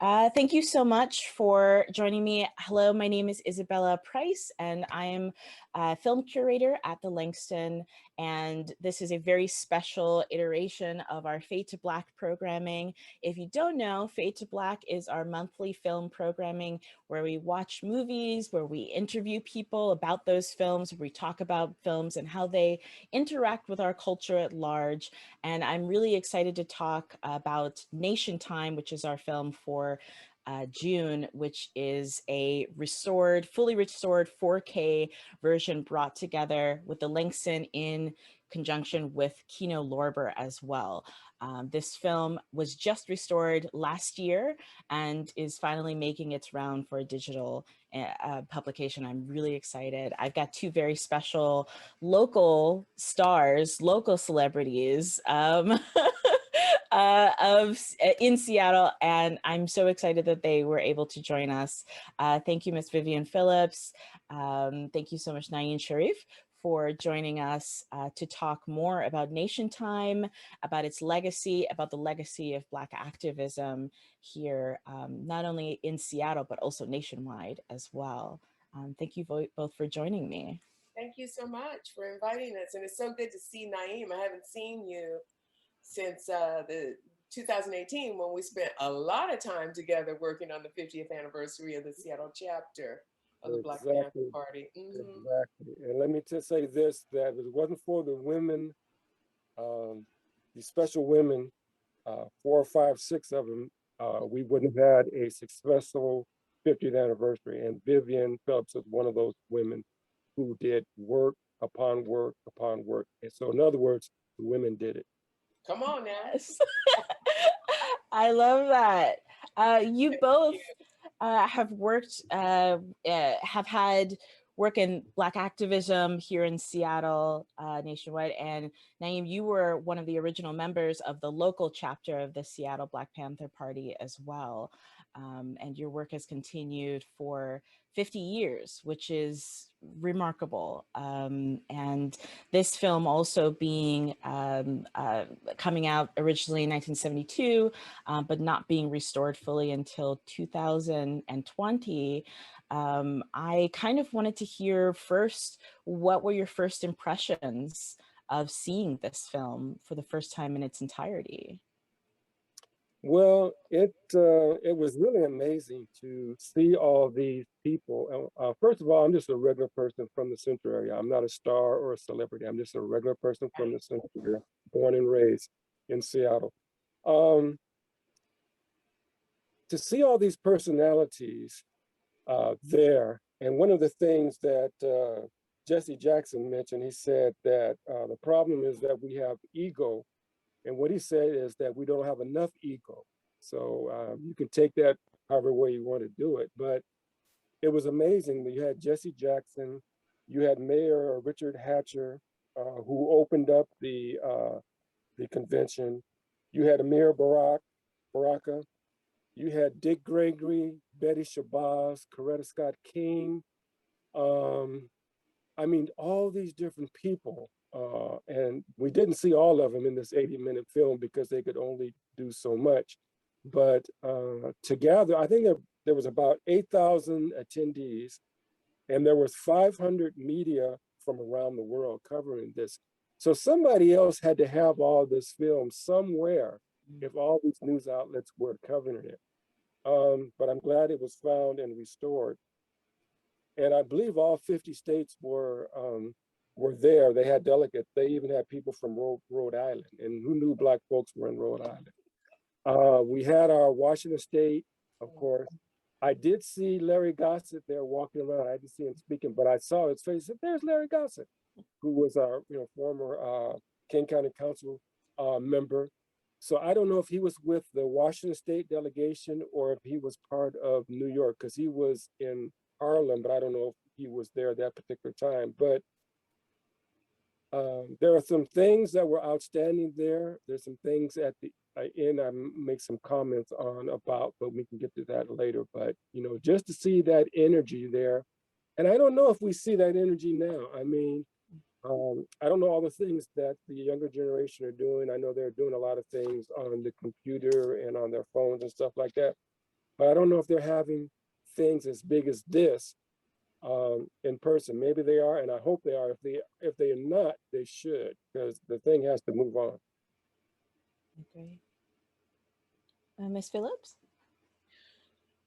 Thank you so much for joining me. Hello, my name is Isabella Price, and I am a film curator at the Langston. And this is a very special iteration of our Fade to Black programming. If you don't know, Fade to Black is our monthly film programming where we watch movies, where we interview people about those films, where we talk about films and how they interact with our culture at large. And I'm really excited to talk about Nationtime, which is our film for June, which is a fully restored 4K version brought together with the Langston in conjunction with Kino Lorber as well. This film was just restored last year and is finally making its round for a digital publication. I'm really excited. I've got two very special local stars, local celebrities in Seattle, and I'm so excited that they were able to join us. Thank you, Miss Vivian Phillips. Thank you so much, Naeem Shareef, for joining us to talk more about Nationtime, about its legacy, about the legacy of Black activism here, not only in Seattle, but also nationwide as well. Thank you both for joining me. Thank you so much for inviting us. And it's so good to see Naeem. I haven't seen you since the 2018 when we spent a lot of time together working on the 50th anniversary of the Seattle chapter of the Black Panther Party. Exactly. And let me just say this, that if it wasn't for the women, these special women, 4 or 5, 6 of them, we wouldn't have had a successful 50th anniversary. And Vivian Phillips is one of those women who did work upon work upon work. And so in other words, the women did it. Come on now. Yes. I love that. You both have worked, have had work in Black activism here in Seattle, nationwide. And Naeem, you were one of the original members of the local chapter of the Seattle Black Panther Party as well. And your work has continued for 50 years, which is remarkable. And this film also being coming out originally in 1972, but not being restored fully until 2020. I kind of wanted to hear first, what were your first impressions of seeing this film for the first time in its entirety? Well, it was really amazing to see all these people. First of all, I'm just a regular person from the Central area. I'm not a star or a celebrity. I'm just a regular person from the Central area, born and raised in Seattle. To see all these personalities there, and one of the things that Jesse Jackson mentioned, he said that the problem is that we have ego. And what he said is that we don't have enough ego. So you can take that however way you want to do it. But it was amazing that you had Jesse Jackson, you had Mayor Richard Hatcher, who opened up the convention. You had Amir Baraka. You had Dick Gregory, Betty Shabazz, Coretta Scott King. I mean, all these different people. And we didn't see all of them in this 80-minute film because they could only do so much. But together, I think there was about 8,000 attendees, and there was 500 media from around the world covering this. So somebody else had to have all this film somewhere if all these news outlets were covering it. But I'm glad it was found and restored. And I believe all 50 states were there. They had delegates. They even had people from Rhode Island. And who knew Black folks were in Rhode Island? We had our Washington State, of course. I did see Larry Gossett there walking around. I didn't see him speaking, but I saw his face. And there's Larry Gossett, who was our former King County Council member. So I don't know if he was with the Washington State delegation or if he was part of New York, because he was in Harlem, but I don't know if he was there at that particular time. But there are some things that were outstanding there. There's some things at the end I make some comments on about, but we can get to that later. But, just to see that energy there. And I don't know if we see that energy now. I mean, I don't know all the things that the younger generation are doing. I know they're doing a lot of things on the computer and on their phones and stuff like that. but I don't know if they're having things as big as this in person. Maybe they are, and I hope they are. If they are not, they should, because the thing has to move on. Okay. Ms. Phillips?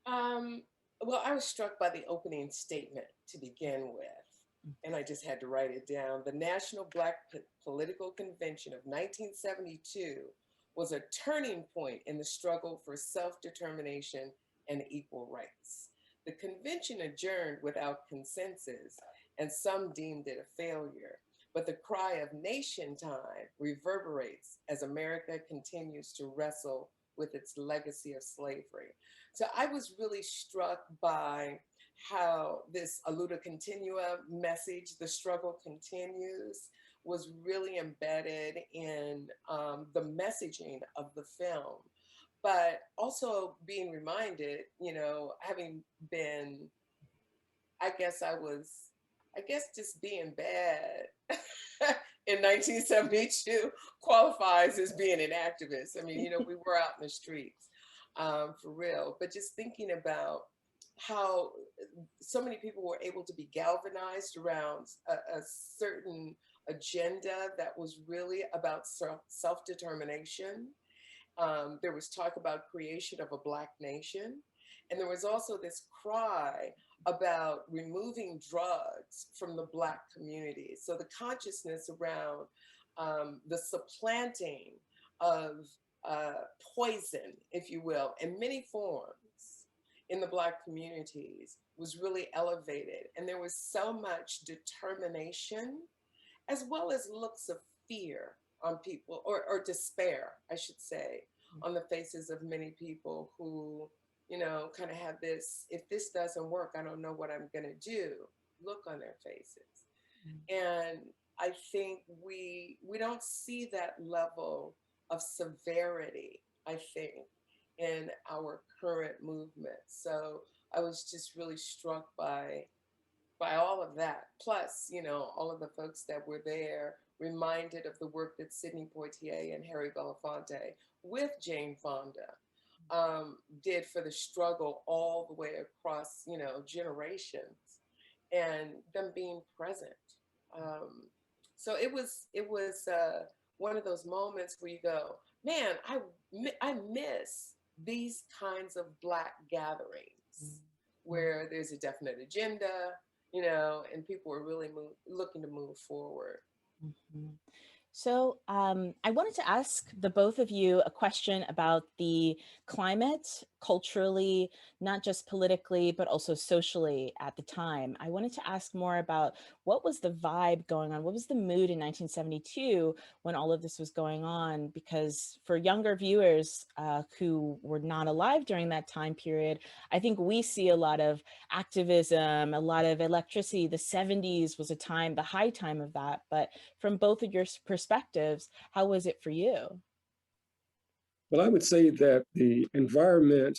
Well, I was struck by the opening statement to begin with, and I just had to write it down. The National Black Political Convention of 1972 was a turning point in the struggle for self-determination and equal rights. The convention adjourned without consensus, and some deemed it a failure. But the cry of nation time reverberates as America continues to wrestle with its legacy of slavery. So I was really struck by how this Aluta Continua message, the struggle continues, was really embedded in the messaging of the film. But also being reminded, you know, having been, I guess just being bad in 1972 qualifies as being an activist. I mean, you know, we were out in the streets for real, but just thinking about how so many people were able to be galvanized around a certain agenda that was really about self-determination. There was talk about creation of a Black nation. And there was also this cry about removing drugs from the Black community. So the consciousness around the supplanting of poison, if you will, in many forms in the Black communities was really elevated. And there was so much determination as well as looks of fear on people, or despair, I should say, on the faces of many people who, you know, kind of have this, if this doesn't work, I don't know what I'm gonna do, look on their faces. And I think we don't see that level of severity, I think, in our current movement. So I was just really struck by all of that. Plus, you know, all of the folks that were there, reminded of the work that Sidney Poitier and Harry Belafonte with Jane Fonda did for the struggle all the way across, you know, generations, and them being present. So it was one of those moments where you go, man, I miss these kinds of Black gatherings where there's a definite agenda, you know, and people are really looking to move forward. Mm-hmm. So I wanted to ask the both of you a question about the climate culturally, not just politically, but also socially at the time. I wanted to ask more about what was the vibe going on? What was the mood in 1972 when all of this was going on? Because for younger viewers who were not alive during that time period, I think we see a lot of activism, a lot of electricity. The 70s was a time, the high time of that. But from both of your perspectives, how was it for you? Well, I would say that the environment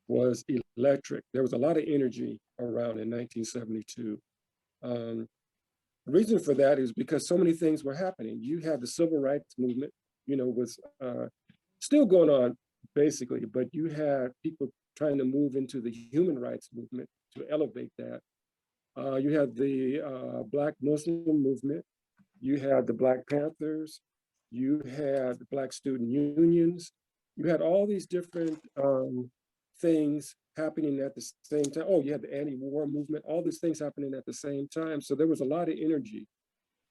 was electric. There was a lot of energy around in 1972. The reason for that is because so many things were happening. You had the civil rights movement, you know, was still going on basically, but you had people trying to move into the human rights movement to elevate that. You had the Black Muslim movement. You had the Black Panthers. You had the Black student unions. You had all these different things happening at the same time. Oh, you had the anti-war movement, all these things happening at the same time. So there was a lot of energy.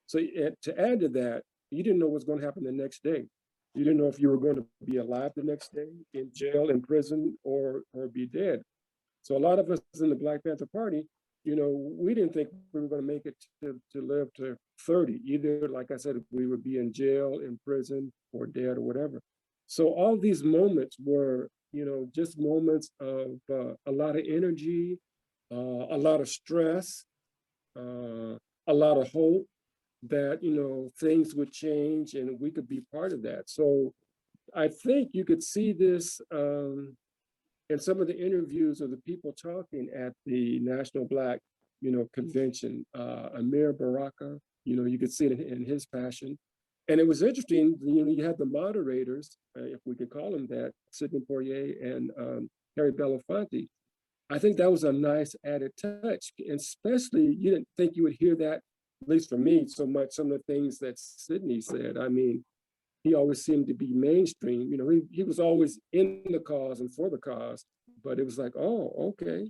So to add to that, you didn't know what was going to happen the next day. You didn't know if you were going to be alive the next day, in jail, in prison, or be dead. So a lot of us in the Black Panther Party, you know, we didn't think we were going to make it to live to 30. Either, like I said, we would be in jail, in prison, or dead, or whatever. So all these moments were, you know, just moments of a lot of energy, a lot of stress, a lot of hope that, you know, things would change and we could be part of that. So I think you could see this in some of the interviews of the people talking at the National Black, you know, Convention. Amir Baraka, you know, you could see it in his passion. And it was interesting, you know, you had the moderators, if we could call them that, Sidney Poitier and Harry Belafonte. I think that was a nice added touch, and especially you didn't think you would hear that, at least for me, so much, some of the things that Sidney said. I mean, he always seemed to be mainstream. You know, he was always in the cause and for the cause, but it was like, oh, okay.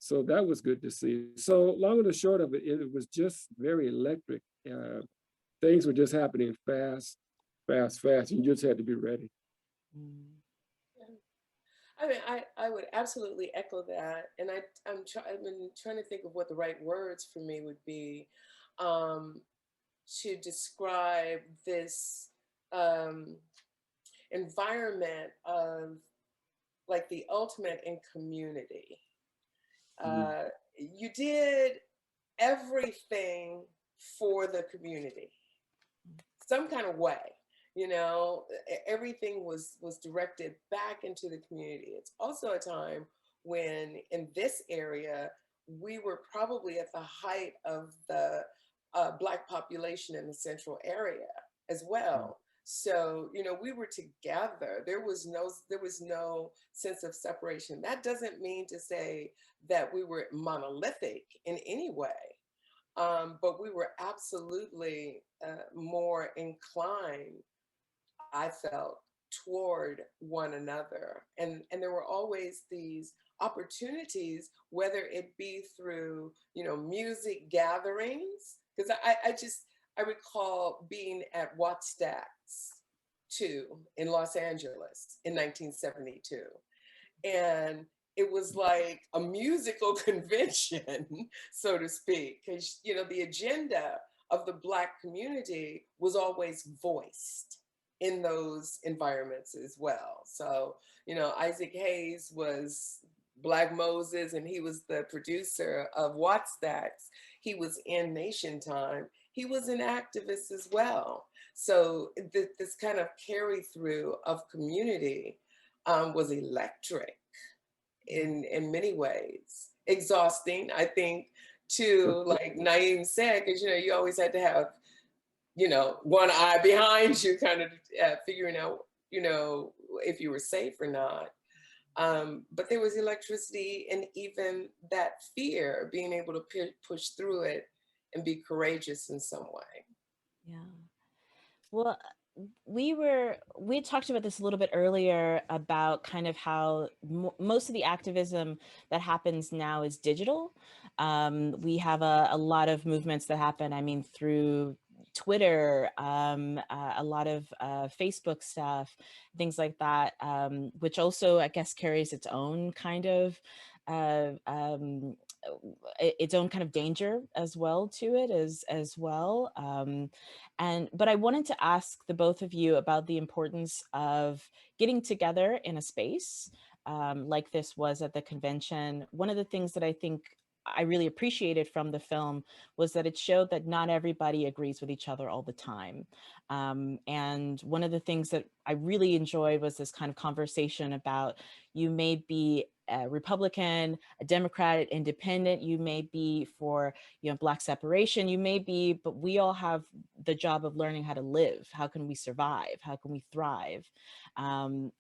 So that was good to see. So long and the short of it, it was just very electric. Things were just happening fast, fast, fast. And you just had to be ready. Mm. I mean, I would absolutely echo that. And I've been trying to think of what the right words for me would be to describe this environment of like the ultimate in community. You did everything for the community, some kind of way. You know, everything was directed back into the community. It's also a time when in this area, we were probably at the height of the Black population in the central area as well. So, you know, we were together. There was no sense of separation. That doesn't mean to say that we were monolithic in any way. But we were absolutely more inclined, I felt, toward one another. And there were always these opportunities, whether it be through, you know, music gatherings, because I recall being at Wattstax 2 in Los Angeles in 1972. And it was like a musical convention, so to speak, because, you know, the agenda of the Black community was always voiced in those environments as well. So, you know, Isaac Hayes was Black Moses, and he was the producer of Wattstax. He was in Nationtime. He was an activist as well. So this kind of carry through of community was electric in many ways. Exhausting, I think, too, like Naeem said, because, you know, you always had to have, you know, one eye behind you, kind of figuring out, you know, if you were safe or not. But there was electricity and even that fear, being able to push through it and be courageous in some way. Yeah. Well, we talked about this a little bit earlier about kind of how most of the activism that happens now is digital. We have a lot of movements that happen, I mean, through Twitter, a lot of Facebook stuff, things like that, which also, I guess, carries its own kind of its own kind of danger as well to it as well. But I wanted to ask the both of you about the importance of getting together in a space like this was at the convention. One of the things that I think I really appreciated from the film was that it showed that not everybody agrees with each other all the time. And one of the things that I really enjoyed was this kind of conversation about, you may be a Republican, a Democrat, independent, you may be for, you know, Black separation, you may be, but we all have the job of learning how to live. How can we survive? How can we thrive? I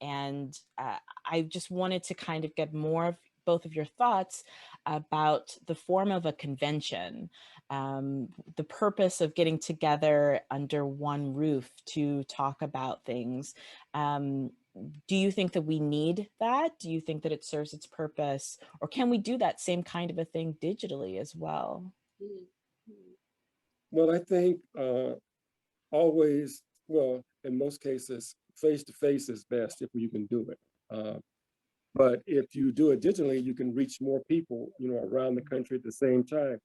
just wanted to kind of get more of both of your thoughts about the form of a convention, the purpose of getting together under one roof to talk about things. Do you think that we need that? Do you think that it serves its purpose? Or can we do that same kind of a thing digitally as well? Well, I think always, well, in most cases, face-to-face is best if you can do it. But if you do it digitally, you can reach more people, you know, around the country at the same time.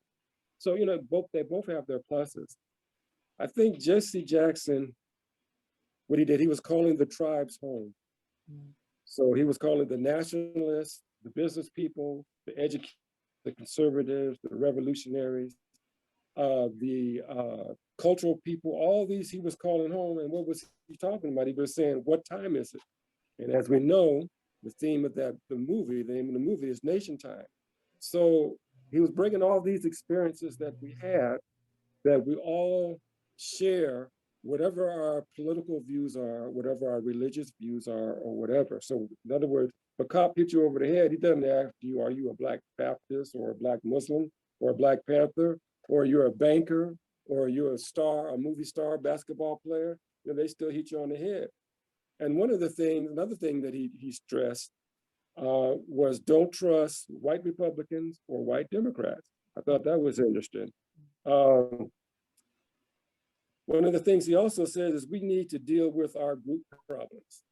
So, you know, they both have their pluses. I think Jesse Jackson, what he did, he was calling the tribes home. So he was calling the nationalists, the business people, the educators, the conservatives, the revolutionaries, the cultural people, all these he was calling home. And what was he talking about? He was saying, what time is it? And as we know, the theme of the name of the movie is Nationtime. So he was bringing all these experiences that we had, that we all share whatever our political views are, whatever our religious views are, or whatever. So in other words, if a cop hits you over the head, he doesn't ask you, are you a Black Baptist or a Black Muslim or a Black Panther, or you're a banker, or you're a star, a movie star, basketball player. You know, they still hit you on the head. And one of the things, another thing that he stressed was don't trust white Republicans or white Democrats. I thought that was interesting. One of the things he also says is we need to deal with our group problems.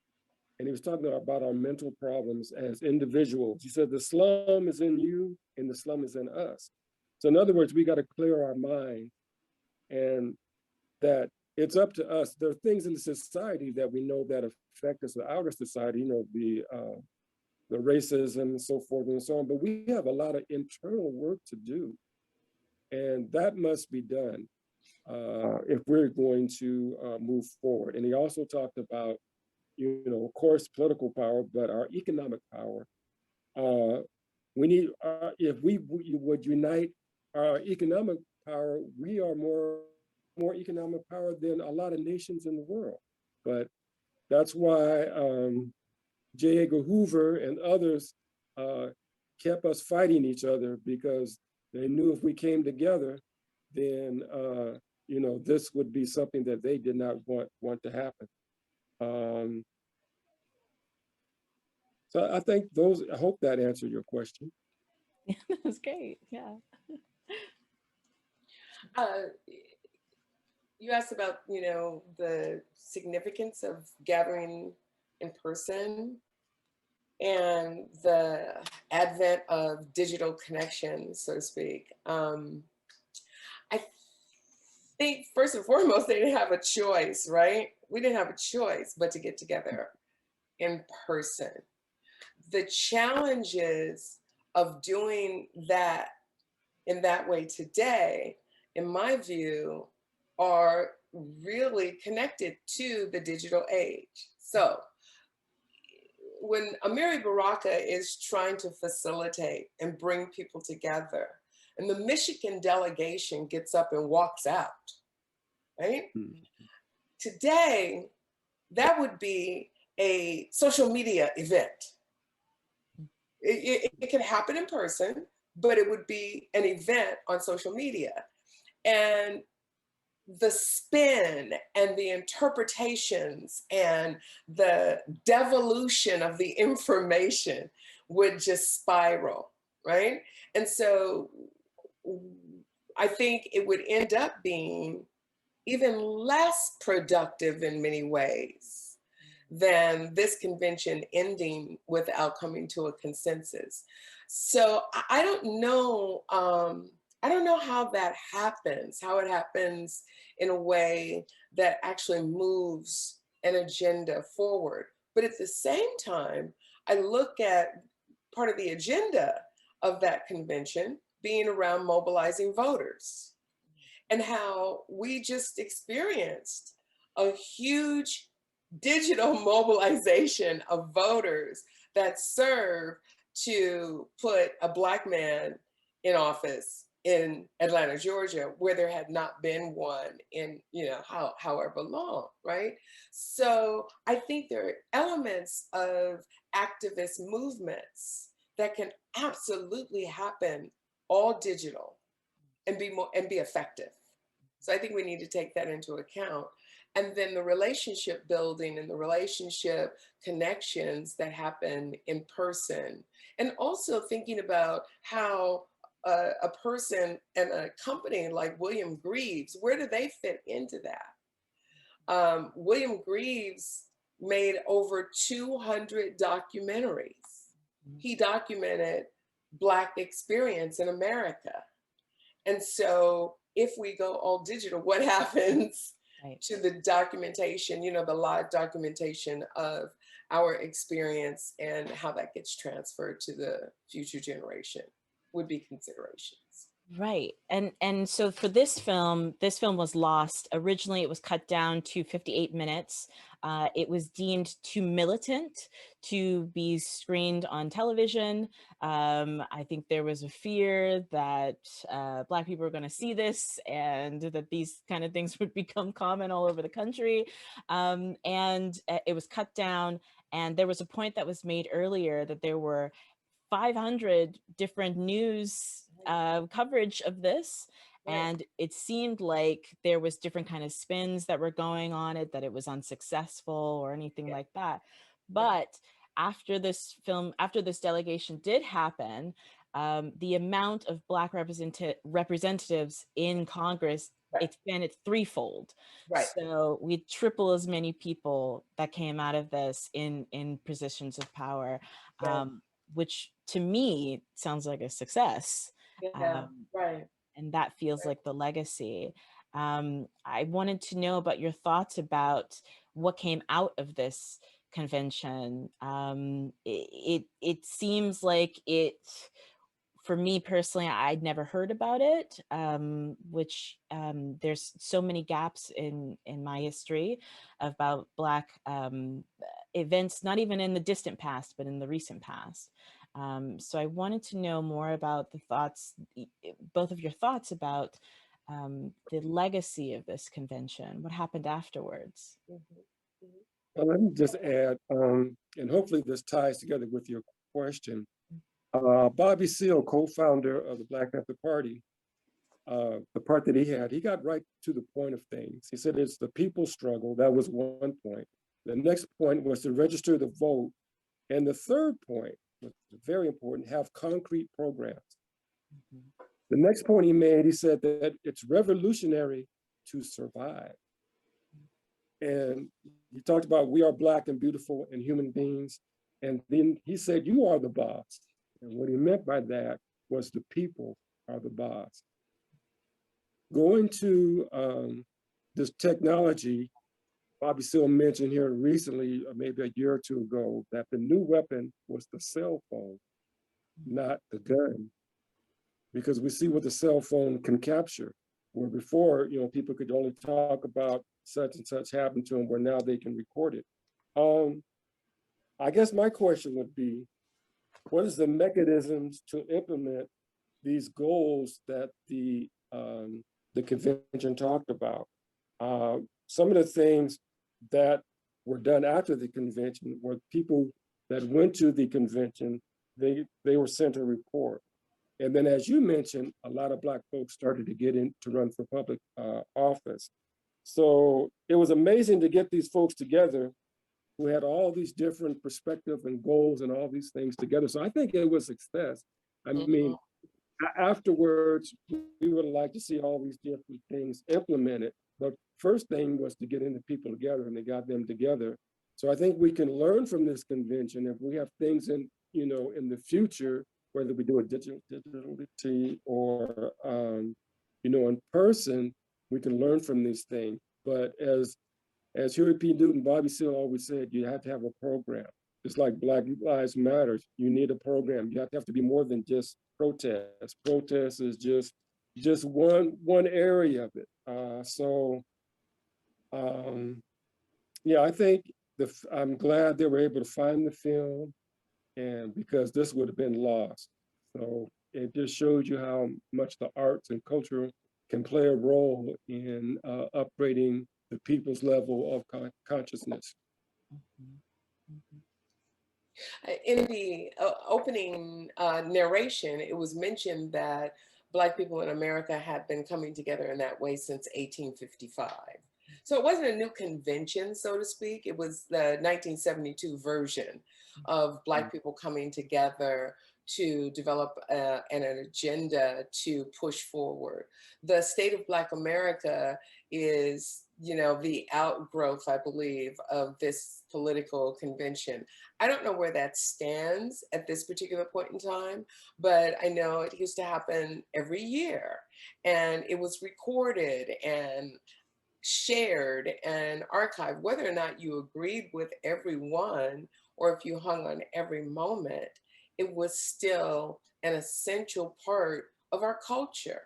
And he was talking about our mental problems as individuals. He said the slum is in you and the slum is in us. So in other words, we got to clear our mind, and that it's up to us. There are things in the society that we know that affect us, the outer society, you know, the racism and so forth and so on, but we have a lot of internal work to do. And that must be done if we're going to move forward. And he also talked about, you know, of course, political power, but our economic power. We need, if we would unite our economic power, we are more economic power than a lot of nations in the world. But that's why J. Edgar Hoover and others kept us fighting each other, because they knew if we came together, then you know, this would be something that they did not want to happen. So I think those, I hope that answered your question. Yeah, that was great. Yeah. You asked about, you know, the significance of gathering in person and the advent of digital connection, so to speak. I think first and foremost, they didn't have a choice, right? We didn't have a choice but to get together in person. The challenges of doing that in that way today, in my view, are really connected to the digital age. So when Amiri Baraka is trying to facilitate and bring people together, and the Michigan delegation gets up and walks out, right? Today, that would be a social media event. It can happen in person, but it would be an event on social media. And the spin and the interpretations and the devolution of the information would just spiral, right? And so I think it would end up being even less productive in many ways than this convention ending without coming to a consensus. So I don't know. I don't know how that happens, how it happens in a way that actually moves an agenda forward. But at the same time, I look at part of the agenda of that convention being around mobilizing voters, and how we just experienced a huge digital mobilization of voters that serve to put a Black man in office in Atlanta, Georgia, where there had not been one in, you know, however long, right? So I think there are elements of activist movements that can absolutely happen all digital and be effective. So I think we need to take that into account. And then the relationship building and the relationship connections that happen in person. And also thinking about how a person and a company like William Greaves, where do they fit into that? William Greaves made over 200 documentaries. He documented Black experience in America. And so if we go all digital, what happens to the documentation, you know, the live documentation of our experience and how that gets transferred to the future generation would be considerations. Right. And so for this film was lost. Originally, it was cut down to 58 minutes. It was deemed too militant to be screened on television. I think there was a fear that Black people were going to see this and that these kind of things would become common all over the country. And it was cut down. And there was a point that was made earlier that there were 500 different news coverage of this. Right. And it seemed like there was different kind of spins that were going on it, that it was unsuccessful or anything Yeah. like that. Right. But after this delegation did happen, the amount of Black representatives in Congress Right. expanded threefold. Right. So we had triple as many people that came out of this in positions of power. Right. Which to me sounds like a success. Yeah. Right. And that feels Right. like the legacy. I wanted to know about your thoughts about what came out of this convention. It seems like it, for me personally, I'd never heard about it, which there's so many gaps in my history about Black events, not even in the distant past, but in the recent past. So I wanted to know more about the thoughts, both of your thoughts about the legacy of this convention, what happened afterwards. Mm-hmm. Mm-hmm. Well, let me just add, and hopefully this ties together with your question. Bobby Seale, co-founder of the Black Panther Party, the part that he got right to the point of things. He said it's the people's struggle. That was one point. The next point was to register the vote. And the third point was very important, have concrete programs. Mhm. The next point he made, he said that it's revolutionary to survive. And he talked about we are Black and beautiful and human beings. And then he said, you are the boss. And what he meant by that was the people are the boss. Going to this technology, Bobby Seale mentioned here recently, maybe a year or two ago, that the new weapon was the cell phone, not the gun. Because we see what the cell phone can capture, where before, people could only talk about such and such happened to them, where now they can record it. I guess my question would be, what is the mechanisms to implement these goals that the convention talked about? Some of the things that were done after the convention were people that went to the convention, they were sent a report. And then, as you mentioned, a lot of Black folks started to get in to run for public office. So it was amazing to get these folks together who had all these different perspectives and goals and all these things together. So I think it was a success. I mean, afterwards, we would like to see all these different things implemented. But first thing was to get the people together, and they got them together. So I think we can learn from this convention if we have things in the future, whether we do it digitally or in person, we can learn from these things. But as Huey P. Newton, Bobby Seale always said, you have to have a program. It's like Black Lives Matter. You need a program. You have to be more than just protest. Protest is just one area of it. Yeah, I think I'm glad they were able to find the film, and because this would have been lost. So it just shows you how much the arts and culture can play a role in upgrading the people's level of consciousness. In the opening narration, it was mentioned that Black people in America had been coming together in that way since 1855. So it wasn't a new convention, so to speak. It was the 1972 version of Black people coming together to develop an agenda to push forward. The state of Black America is, the outgrowth, I believe, of this political convention. I don't know where that stands at this particular point in time, but I know it used to happen every year, and it was recorded and shared and archived. Whether or not you agreed with everyone or if you hung on every moment, it was still an essential part of our culture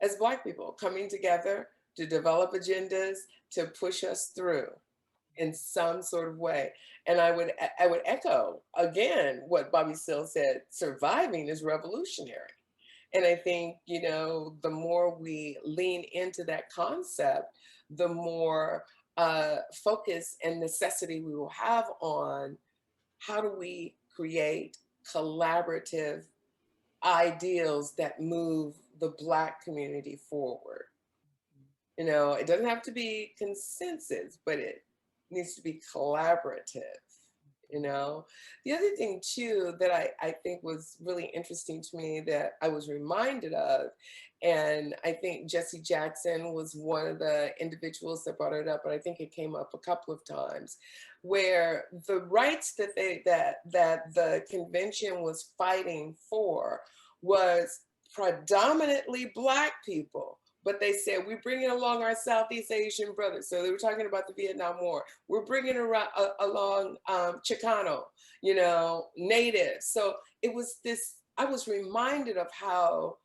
as Black people, coming together to develop agendas to push us through in some sort of way. And I would echo again what Bobby Seale said: surviving is revolutionary. And I think, you know, the more we lean into that concept, the more focus and necessity we will have on how do we create collaborative ideals that move the Black community forward. You know, it doesn't have to be consensus, but it needs to be collaborative. You know, the other thing too that I think was really interesting to me that I was reminded of, and I think Jesse Jackson was one of the individuals that brought it up, but I think it came up a couple of times, where the rights that that the convention was fighting for was predominantly Black people. But they said, we're bringing along our Southeast Asian brothers. So they were talking about the Vietnam War. We're bringing along Chicano, you know, natives. So it was this, I was reminded of how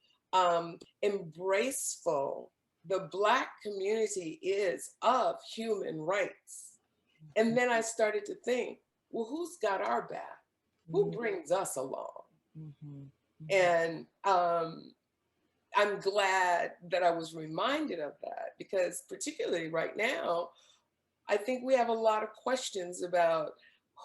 embraceful the Black community is of human rights. And then I started to think, well, who's got our back? Who brings us along? And I'm glad that I was reminded of that, because particularly right now, I think we have a lot of questions about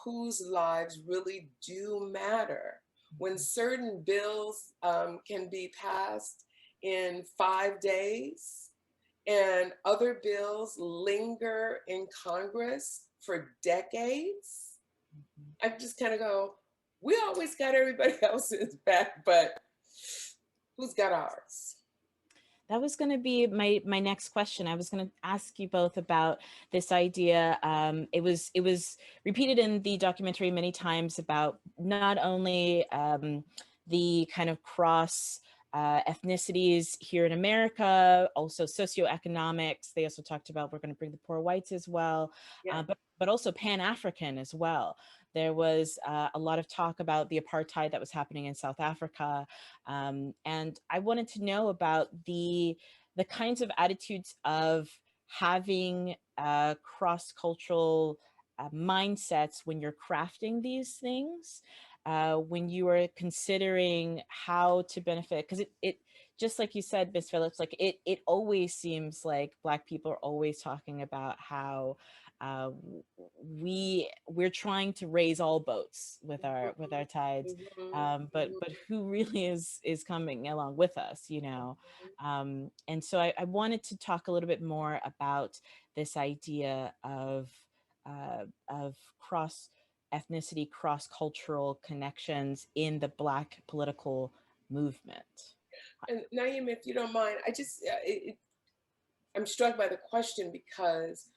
whose lives really do matter. When certain bills can be passed in 5 days and other bills linger in Congress for decades, I just kind of go, we always got everybody else's back, but who's got ours? That was going to be my next question. I was going to ask you both about this idea. It was repeated in the documentary many times about not only the kind of cross ethnicities here in America, also socioeconomics. They also talked about we're going to bring the poor whites as well, Yeah. but also Pan-African as well. There was a lot of talk about the apartheid that was happening in South Africa. And I wanted to know about the kinds of attitudes of having cross-cultural mindsets when you're crafting these things, when you are considering how to benefit, because it just like you said, Ms. Phillips, like it always seems like Black people are always talking about how we're trying to raise all boats with our tides, but who really is coming along with us, you know? And so I wanted to talk a little bit more about this idea of cross ethnicity, cross-cultural connections in the Black political movement. And Naeem, if you don't mind, I just, I'm struck by the question because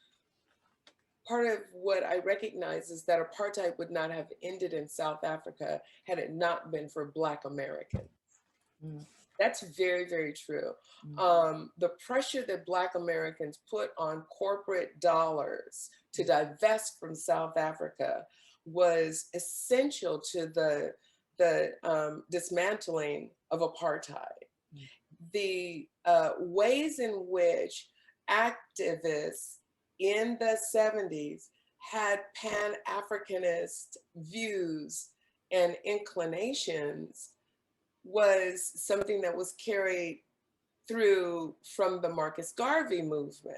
part of what I recognize is that apartheid would not have ended in South Africa had it not been for Black Americans. That's very, very true. The pressure that Black Americans put on corporate dollars to divest from South Africa was essential to the dismantling of apartheid. The ways in which activists in the 70s had Pan-Africanist views and inclinations was something that was carried through from the Marcus Garvey movement.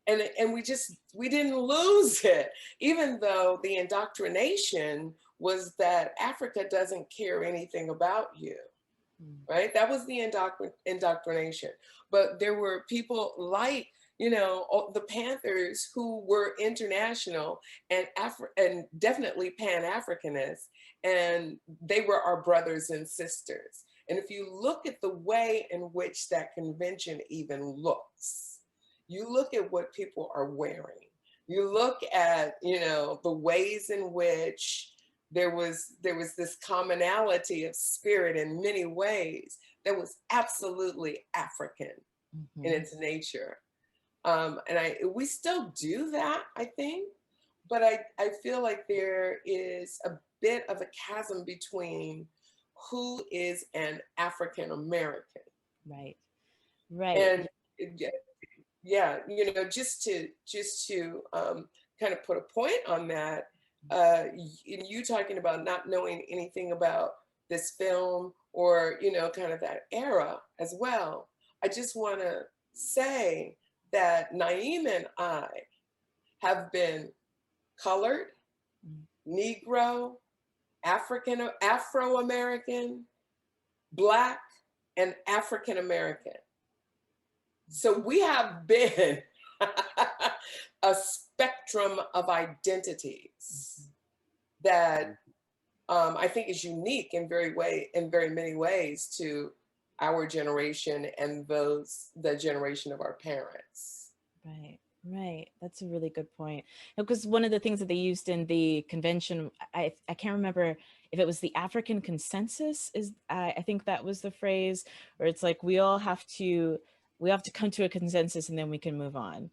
And we didn't lose it, even though the indoctrination was that Africa doesn't care anything about you, right? That was the indoctrination. But there were people like, you know, the Panthers who were international and definitely Pan-Africanists, and they were our brothers and sisters. And if you look at the way in which that convention even looks, you look at what people are wearing, you look at, you know, the ways in which there was this commonality of spirit in many ways that was absolutely African in its nature. And we still do that, I think, but I feel like there is a bit of a chasm between who is an African American. Right. Right. And yeah, you know, just to kind of put a point on that, you talking about not knowing anything about this film or, you know, kind of that era as well. I just want to say that Naeem and I have been colored, Negro, Afro-American, Black, and African American. So we have been a spectrum of identities that I think is unique in very many ways to our generation and the generation of our parents. Right. Right. That's a really good point. Because one of the things that they used in the convention, I can't remember if it was the African consensus, I think that was the phrase, where it's like we have to come to a consensus and then we can move on.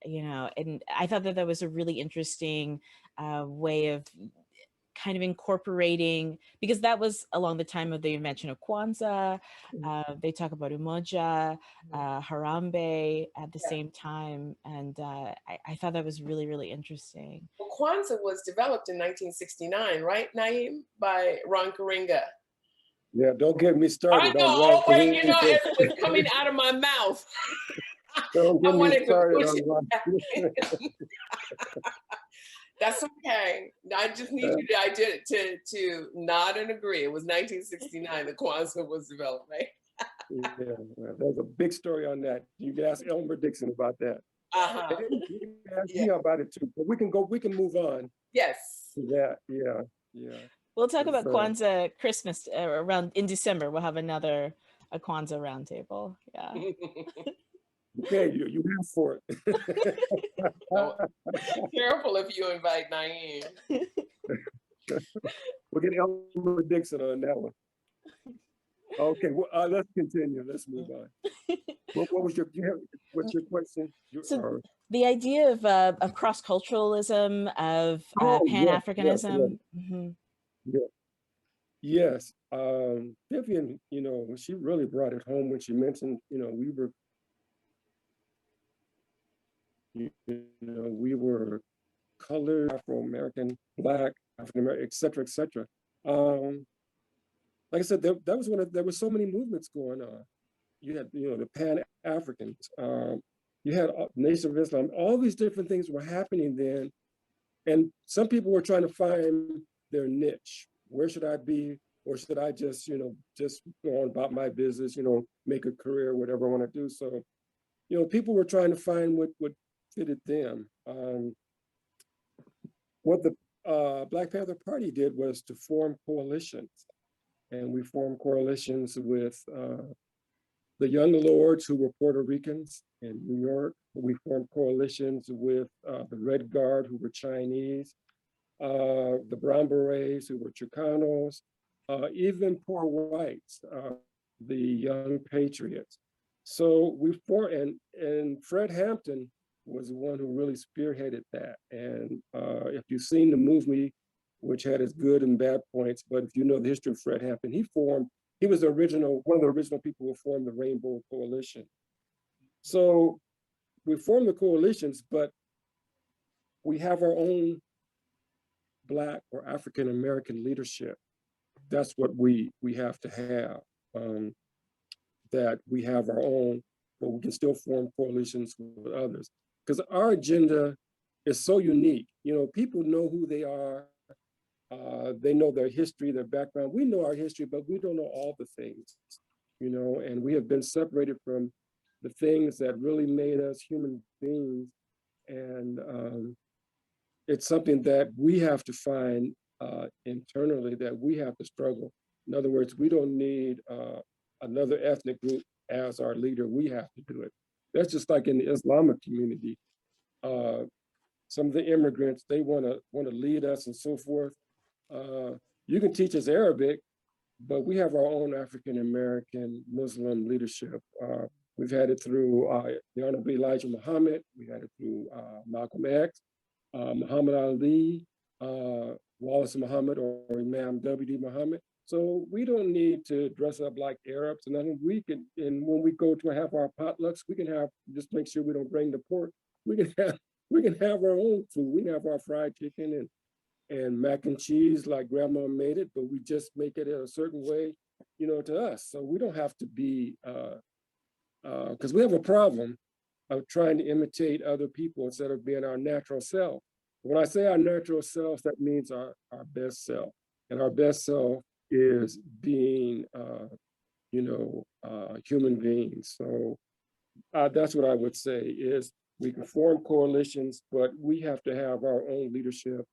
You know, and I thought that was a really interesting way of kind of incorporating, because that was along the time of the invention of Kwanzaa. They talk about Umoja, Harambe at the same time. And I thought that was really, really interesting. Well, Kwanzaa was developed in 1969, right, Naeem, by Ron Karenga. Yeah, don't get me started. I know, wait, you know, it was coming out of my mouth. Don't get me started on That's okay. I just need you to nod and agree. It was 1969 that Kwanzaa was developed, right? Yeah, there's a big story on that. You can ask Elmer Dixon about that. You can ask me about it too. But we can move on. Yes. Yeah, yeah. We'll talk about Kwanzaa Christmas around in December. We'll have a Kwanzaa roundtable. Yeah. Okay, you have for it. Careful if you invite Naeem. We'll get Elmer Dixon on that one. Okay, well, let's continue. Let's move on. What's your question? So the idea of cross-culturalism, of Pan-Africanism. Yes. Vivian, you know, she really brought it home when she mentioned, you know, we were colored, Afro-American, Black, African-American, et cetera, et cetera. Like I said, there were so many movements going on. You had, you know, the Pan-Africans, you had Nation of Islam, all these different things were happening then. And some people were trying to find their niche. Where should I be? Or should I just, you know, just go on about my business, you know, make a career, whatever I want to do. So, you know, people were trying to find what fitted them. What the Black Panther Party did was to form coalitions. And we formed coalitions with the Young Lords, who were Puerto Ricans in New York. We formed coalitions with the Red Guard, who were Chinese, the Brown Berets, who were Chicanos, even poor whites, the Young Patriots. So we formed, and Fred Hampton was the one who really spearheaded that. And if you've seen the movie, which had its good and bad points, but if you know the history of Fred Hampton, he was one of the original people who formed the Rainbow Coalition. So we formed the coalitions, but we have our own Black or African American leadership. That's what we have to have, that we have our own, but we can still form coalitions with others. Because our agenda is so unique. You know, people know who they are. They know their history, their background. We know our history, but we don't know all the things, you know, and we have been separated from the things that really made us human beings. And it's something that we have to find internally, that we have to struggle. In other words, we don't need another ethnic group as our leader. We have to do it. That's just like in the Islamic community. Some of the immigrants, they want to lead us and so forth. You can teach us Arabic, but we have our own African American Muslim leadership. We've had it through the Honorable Elijah Muhammad. We had it through Malcolm X, Muhammad Ali, Wallace Muhammad or Imam W.D. Muhammad. So we don't need to dress up like Arabs and nothing. We can, and when we go to have our potlucks, we can have, just make sure we don't bring the pork. We can have our own food. We can have our fried chicken and mac and cheese like grandma made it, but we just make it a certain way, you know, to us. So we don't have to be, because we have a problem of trying to imitate other people instead of being our natural self. When I say our natural self, that means our best self. And our best self is being, human beings. So that's what I would say is we can form coalitions, but we have to have our own leadership.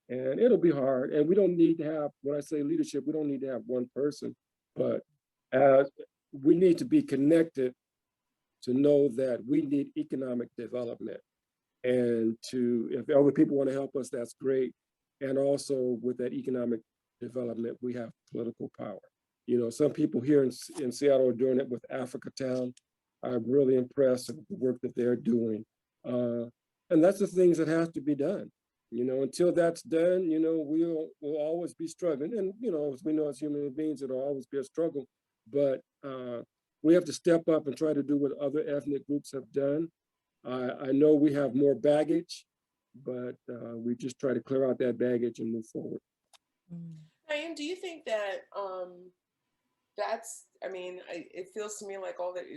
And it'll be hard. And we don't need to have, when I say leadership, we don't need to have one person, but we need to be connected to know that we need economic development. And if other people want to help us, that's great. And also with that economic development, we have political power. You know, some people here in Seattle are doing it with Africa Town. I'm really impressed with the work that they're doing. And that's the things that have to be done. You know, until that's done, you know, we'll always be struggling. And, you know, as we know as human beings, it'll always be a struggle. But we have to step up and try to do what other ethnic groups have done. I know we have more baggage, but we just try to clear out that baggage and move forward. Naeem, do you think that I mean, it feels to me like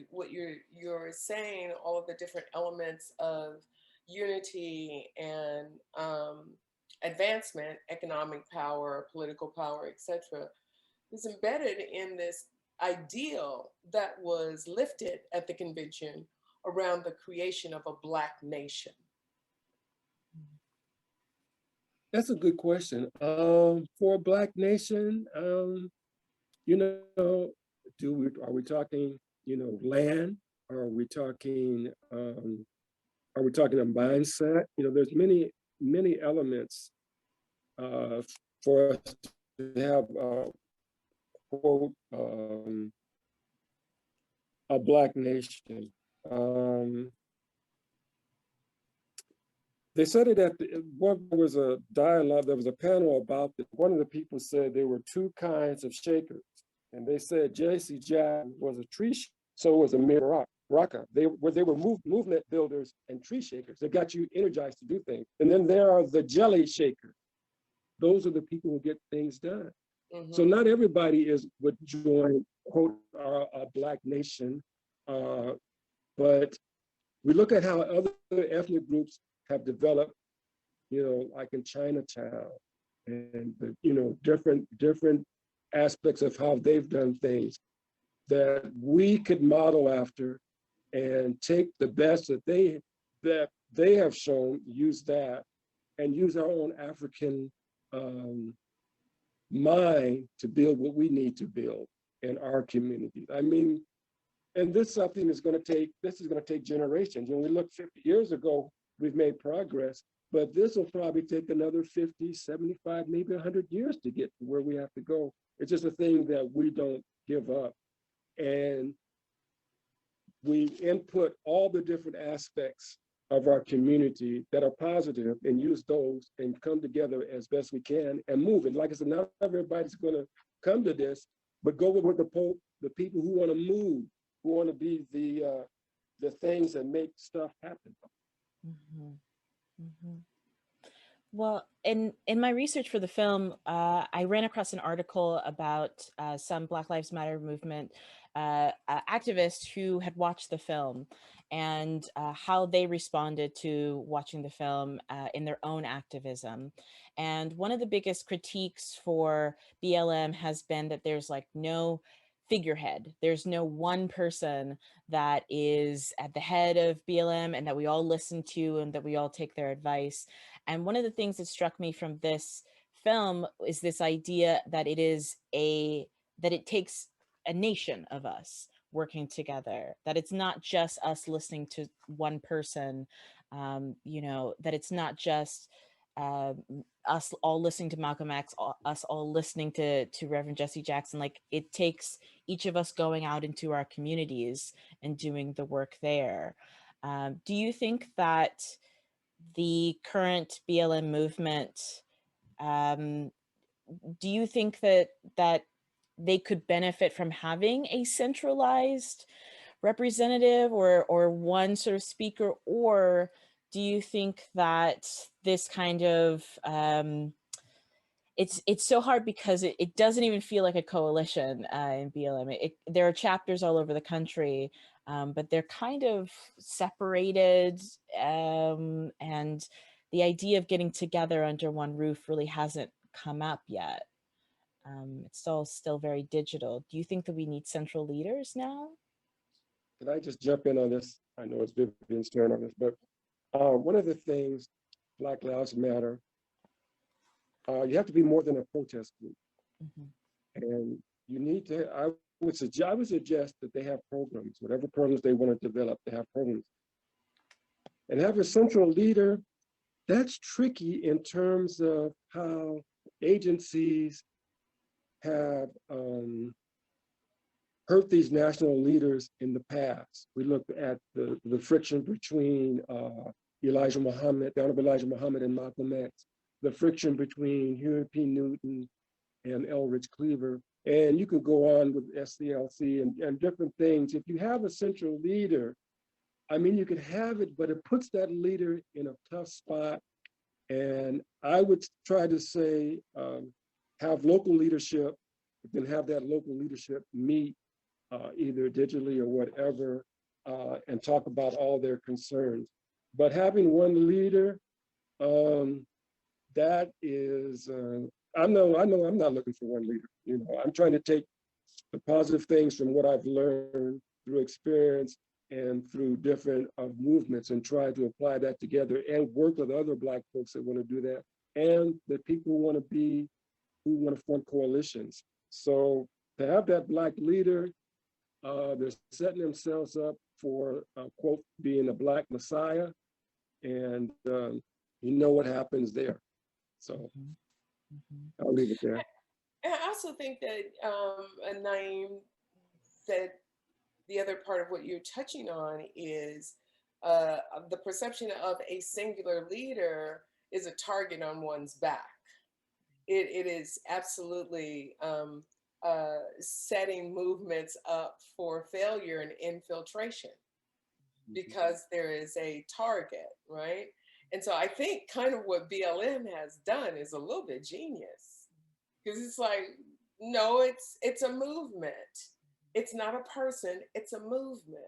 what you're saying, all of the different elements of unity and advancement, economic power, political power, etc., is embedded in this ideal that was lifted at the convention around the creation of a Black nation? That's a good question. For a Black nation, you know, are we talking, you know, land? Are we talking a mindset? You know, there's many elements for us to have quote a Black nation. They said it there was a dialogue, there was a panel about it. One of the people said there were two kinds of shakers. And they said J.C. Jackson was a tree shaker, so was Amir Raka. They were movement builders and tree shakers. They got you energized to do things. And then there are the jelly shakers. Those are the people who get things done. Mm-hmm. So not everybody would join, quote, a Black nation. But we look at how other ethnic groups have developed, you know, like in Chinatown, and you know, different aspects of how they've done things that we could model after and take the best that they have shown, use that, and use our own African mind to build what we need to build in our communities. I mean, and this is something that's going to take generations. When we look 50 years ago, we've made progress, but this will probably take another 50, 75, maybe 100 years to get to where we have to go. It's just a thing that we don't give up. And we input all the different aspects of our community that are positive and use those and come together as best we can and move it. Like I said, not everybody's going to come to this, but go with the people who want to move, who want to be the things that make stuff happen. Mm-hmm. Mm-hmm. Well, in my research for the film, I ran across an article about some Black Lives Matter movement activists who had watched the film and how they responded to watching the film in their own activism. And one of the biggest critiques for BLM has been that there's like no figurehead. There's no one person that is at the head of BLM and that we all listen to and that we all take their advice. And one of the things that struck me from this film is this idea that it takes a nation of us working together, that it's not just us listening to one person, you know, that it's not just us all listening to Malcolm X, us all listening to Reverend Jesse Jackson. Like, it takes each of us going out into our communities and doing the work there. Do you think that the current BLM movement Do you think that they could benefit from having a centralized representative or one sort of speaker, or do you think that this kind of it's so hard because it doesn't even feel like a coalition in BLM. There are chapters all over the country, but they're kind of separated, and the idea of getting together under one roof really hasn't come up yet. It's all still very digital. Do you think that we need central leaders now? Can I just jump in on this? I know it's Vivian's turn on this, but one of the things, Black Lives Matter, you have to be more than a protest group. And you need to, I would suggest that they have programs, whatever programs they want to develop, they have programs. And have a central leader, that's tricky in terms of how agencies have hurt these national leaders in the past. We looked at the friction between Elijah Muhammad, the Honorable Elijah Muhammad and Malcolm X, the friction between Huey P. Newton and Elridge Cleaver. And you could go on with SCLC and different things. If you have a central leader, I mean, you could have it, but it puts that leader in a tough spot. And I would try to say, have local leadership, then have that local leadership meet either digitally or whatever, and talk about all their concerns. But having one leader, that is, I know I'm not looking for one leader. You know, I'm trying to take the positive things from what I've learned through experience and through different movements and try to apply that together and work with other Black folks that want to do that and the people who want to form coalitions. So to have that Black leader, they're setting themselves up for, quote, being a Black messiah, and you know what happens there. So I'll leave it there. And I also think that, Naeem, that the other part of what you're touching on is the perception of a singular leader is a target on one's back. It is absolutely setting movements up for failure and infiltration because there is a target, right? And so I think kind of what BLM has done is a little bit genius, because it's like, no, it's a movement. It's not a person, it's a movement.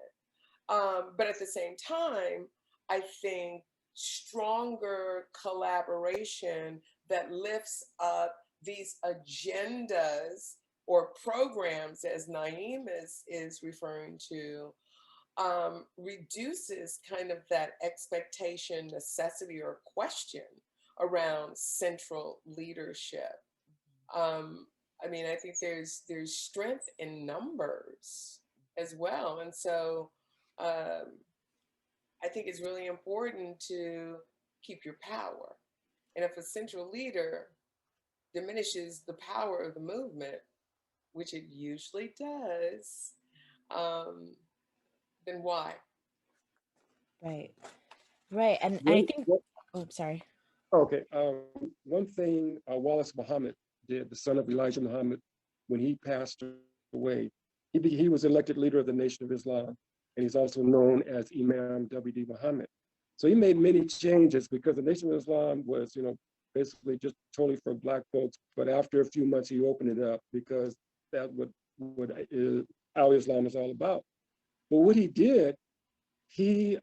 But at the same time, I think stronger collaboration that lifts up these agendas or programs, as Naeem is referring to, reduces kind of that expectation, necessity, or question around central leadership. I mean, I think there's strength in numbers as well. And so I think it's really important to keep your power. And if a central leader diminishes the power of the movement, which it usually does, then why? Right. And I think, oh, sorry. Okay, one thing Wallace Muhammad did, the son of Elijah Muhammad, when he passed away, he was elected leader of the Nation of Islam, and he's also known as Imam W.D. Muhammad. So he made many changes because the Nation of Islam was, basically just totally for Black folks. But after a few months, he opened it up because that's what Al-Islam is all about. But what he did, he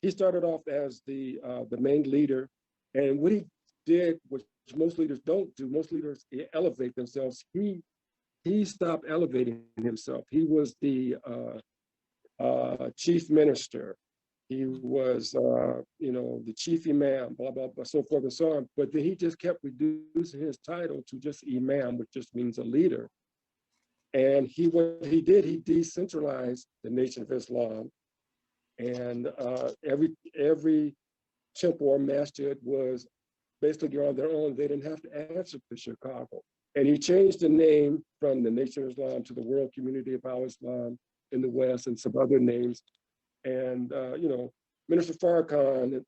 started off as the main leader, and what he did, which most leaders don't do, most leaders elevate themselves. He stopped elevating himself. He was the chief minister. He was, the chief imam, blah, blah, blah, so forth and so on. But then he just kept reducing his title to just imam, which just means a leader. And what he did, he decentralized the Nation of Islam. And every temple or masjid was basically on their own. They didn't have to answer to Chicago. And he changed the name from the Nation of Islam to the World Community of Al-Islam in the West and some other names. And, Minister Farrakhan,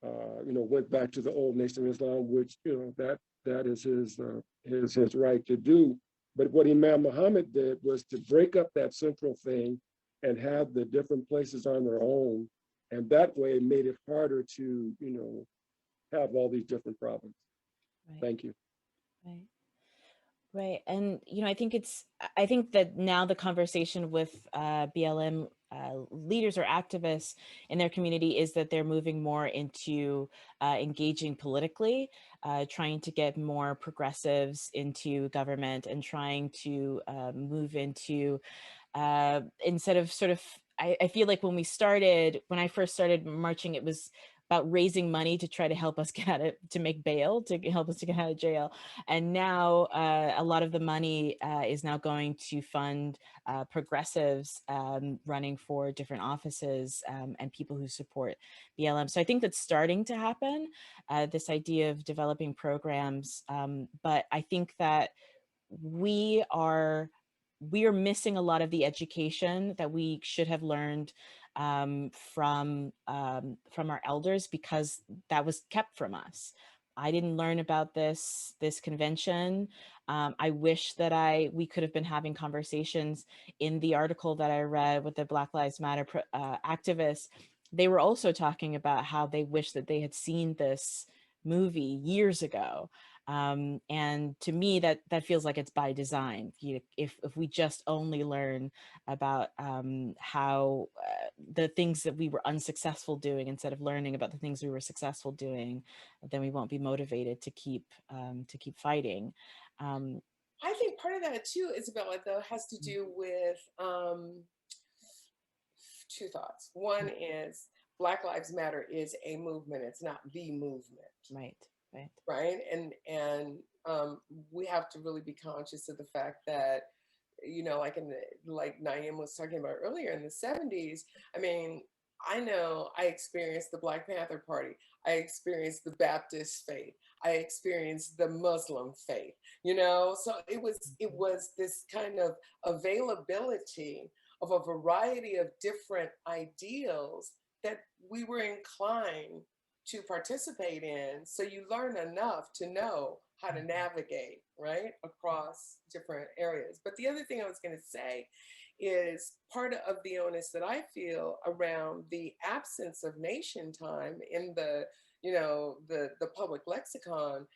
went back to the old Nation of Islam, which, that is his right to do. But what Imam Muhammad did was to break up that central thing and have the different places on their own. And that way made it harder to, have all these different problems. Right. Thank you. Right. Right. And, I think that now the conversation with BLM leaders or activists in their community is that they're moving more into engaging politically, trying to get more progressives into government and trying to move into instead of sort of, I feel like when I first started marching, it was about raising money to try to help us to make bail, to help us to get out of jail. And now a lot of the money is now going to fund progressives running for different offices and people who support BLM. So I think that's starting to happen, this idea of developing programs. But I think that we are missing a lot of the education that we should have learned from our elders, because that was kept from us. I didn't learn about this convention. I wish that we could have been having conversations. In the article that I read with the Black Lives Matter activists, they were also talking about how they wish that they had seen this movie years ago. And to me, that feels like it's by design. If we just only learn about how the things that we were unsuccessful doing instead of learning about the things we were successful doing, then we won't be motivated to keep fighting. I think part of that too, Isabella, though, has to do with two thoughts. One is Black Lives Matter is a movement; it's not the movement. Right. Right. Right. And we have to really be conscious of the fact that, like Naeem was talking about earlier, in the 70s, I mean, I know I experienced the Black Panther Party. I experienced the Baptist faith. I experienced the Muslim faith, so it was this kind of availability of a variety of different ideals that we were inclined to participate in. So you learn enough to know how to navigate, right, across different areas. But the other thing I was going to say is part of the onus that I feel around the absence of Nationtime in the public lexicon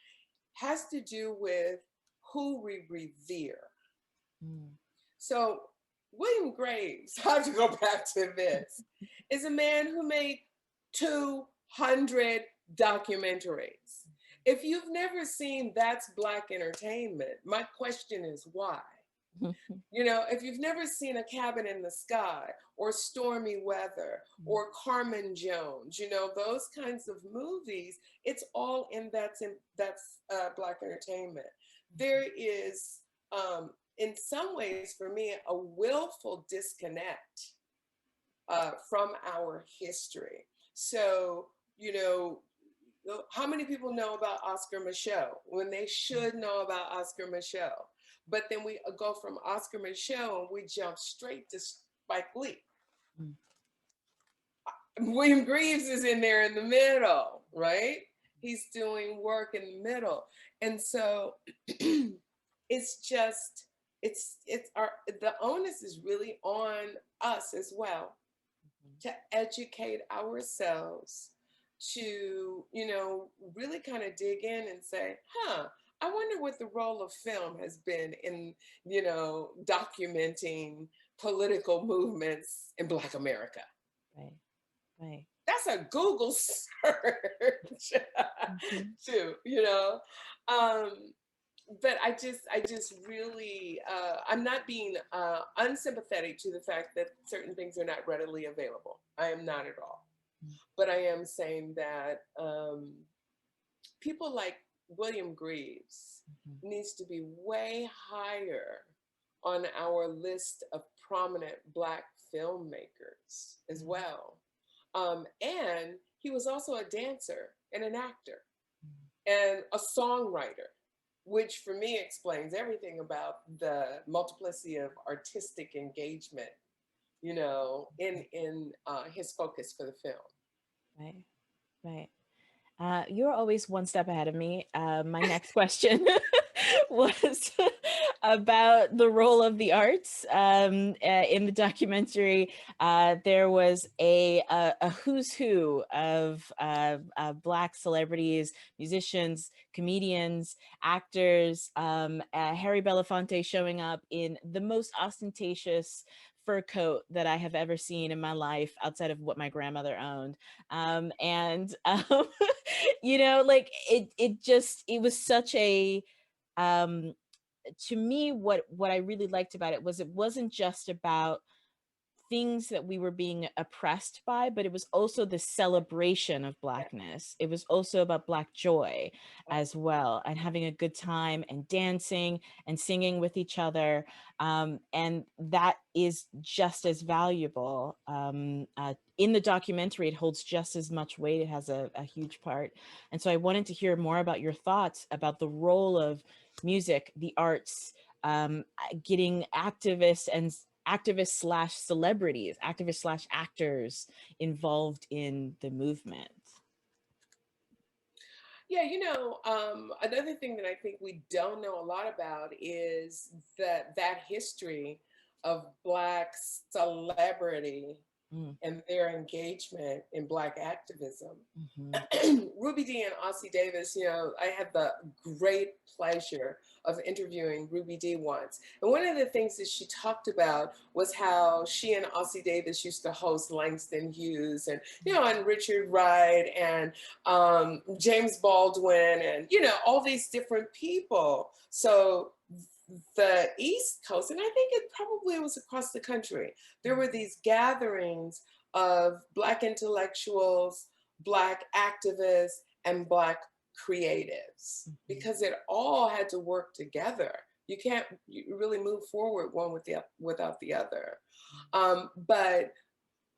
has to do with who we revere. So William Greaves, I have to go back to this, is a man who made 200 documentaries. If you've never seen That's Black Entertainment, my question is why? If you've never seen A Cabin in the Sky or Stormy Weather or Carmen Jones, those kinds of movies, it's all in That's Black Entertainment. There is, in some ways for me, a willful disconnect from our history. So, how many people know about Oscar Micheaux when they should know about Oscar Micheaux? But then we go from Oscar Micheaux and we jump straight to Spike Lee. William Greaves is in there in the middle, right? He's doing work in the middle. And so it's just, the onus is really on us as well to educate ourselves, to, really kind of dig in and say, I wonder what the role of film has been in, documenting political movements in Black America. Right. Right. That's a Google search too, but I just really, I'm not being unsympathetic to the fact that certain things are not readily available. I am not at all. But I am saying that people like William Greaves needs to be way higher on our list of prominent Black filmmakers as well. And he was also a dancer and an actor and a songwriter, which for me explains everything about the multiplicity of artistic engagement, in his focus for the film. Right, right. You're always one step ahead of me. My next question was about the role of the arts. In the documentary, there was a who's who of Black celebrities, musicians, comedians, actors, Harry Belafonte showing up in the most ostentatious fur coat that I have ever seen in my life outside of what my grandmother owned. And you know, like it was such a, um to me, what I really liked about it was it wasn't just about things that we were being oppressed by, but it was also the celebration of Blackness. It was also about Black joy as well, and having a good time and dancing and singing with each other. And that is just as valuable. In the documentary, it holds just as much weight. It has a huge part. And so I wanted to hear more about your thoughts about the role of music, the arts, getting activists slash celebrities, activists slash actors involved in the movement. Yeah, another thing that I think we don't know a lot about is that history of Black celebrity Mm. and their engagement in Black activism. Mm-hmm. Ruby Dee and Ossie Davis, I had the great pleasure of interviewing Ruby Dee once. And one of the things that she talked about was how she and Ossie Davis used to host Langston Hughes and, and Richard Wright and James Baldwin and, all these different people. So the East Coast, and I think it probably was across the country, there were these gatherings of Black intellectuals, Black activists, and Black creatives, because it all had to work together. You can't really move forward one without the other. But